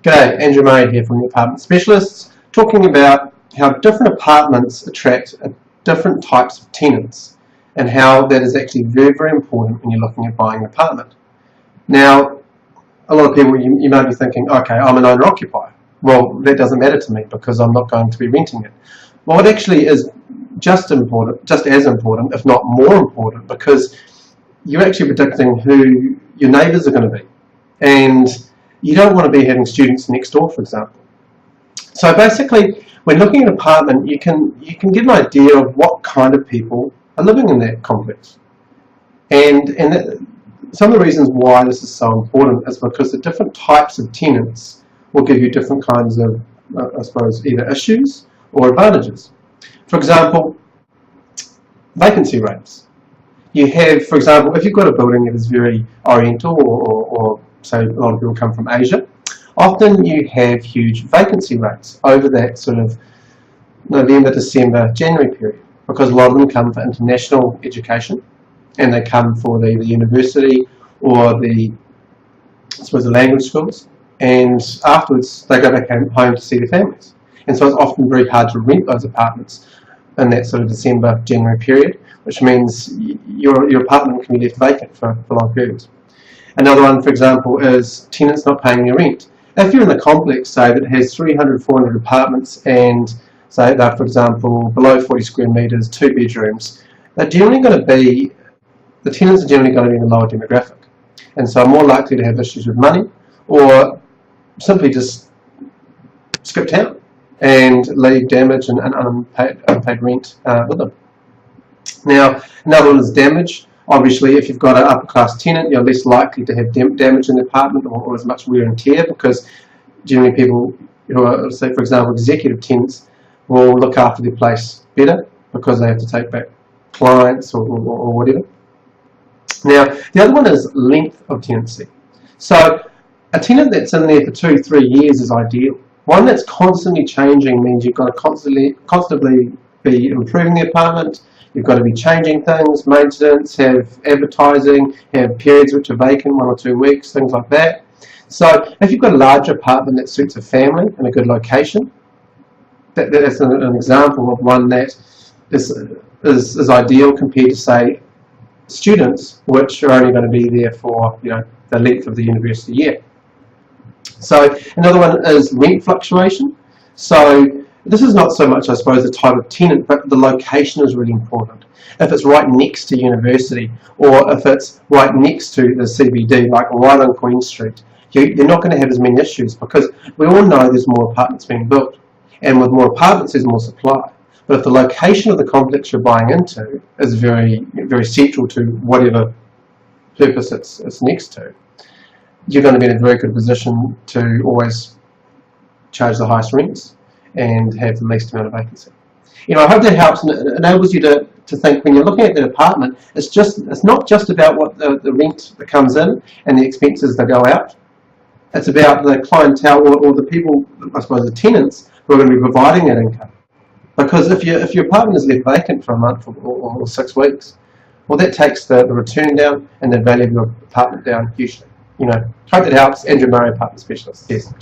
G'day, Andrew Murray here from the Apartment Specialists, talking about how different apartments attract different types of tenants and how that is actually very, very important when you're looking at buying an apartment. Now, a lot of people, you might be thinking, okay, I'm an owner-occupier. Well, that doesn't matter to me because I'm not going to be renting it. Well, it actually is just as important, if not more important, because you're actually predicting who your neighbours are going to be. And you don't want to be having students next door, for example. So basically, when looking at an apartment, you can get an idea of what kind of people are living in that complex. And some of the reasons why this is so important is because the different types of tenants will give you different kinds of, I suppose, either issues or advantages. For example, vacancy rates. You have, for example, if you've got a building that is very oriental or say a lot of people come from Asia, often you have huge vacancy rates over that sort of November, December, January period, because a lot of them come for international education and they come for the university or the language schools, and afterwards they go back home to see their families. And so it's often very hard to rent those apartments in that sort of December, January period, which means your apartment can be left vacant for long periods. Another one, for example, is tenants not paying their rent. If you're in the complex, say, that has 300, 400 apartments and say they're, for example, below 40 square metres, 2 bedrooms, the tenants are generally going to be in a lower demographic, and so are more likely to have issues with money or simply just skip town and leave damage and unpaid rent with them. Now, another one is damage. Obviously, if you've got an upper class tenant, you're less likely to have damage in the apartment or as much wear and tear, because generally people who are, say, for example, executive tenants will look after their place better because they have to take back clients or whatever. Now, the other one is length of tenancy. So a tenant that's in there for 2-3 years is ideal. One that's constantly changing means you've got to constantly be improving the apartment. You've got to be changing things, maintenance, have advertising, have periods which are vacant, 1 or 2 weeks, things like that. So if you've got a larger apartment that suits a family in a good location, that's an example of one that is ideal compared to, say, students which are only going to be there for the length of the university year. So another one is rent fluctuation. So this is not so much, I suppose, the type of tenant, but the location is really important. If it's right next to university, or if it's right next to the CBD, like right on Queen Street, you're not going to have as many issues, because we all know there's more apartments being built, and with more apartments there's more supply. But if the location of the complex you're buying into is very, very central to whatever purpose it's next to, you're going to be in a very good position to always charge the highest rents and have the least amount of vacancy. I hope that helps and it enables you to think when you're looking at the apartment, it's not just about what the rent that comes in and the expenses that go out. It's about the clientele or the people, I suppose the tenants, who are going to be providing that income. Because if your apartment is left vacant for a month or 6 weeks, well, that takes the return down and the value of your apartment down hugely. Hope that helps. Andrew Murray, Apartment Specialist. Yes.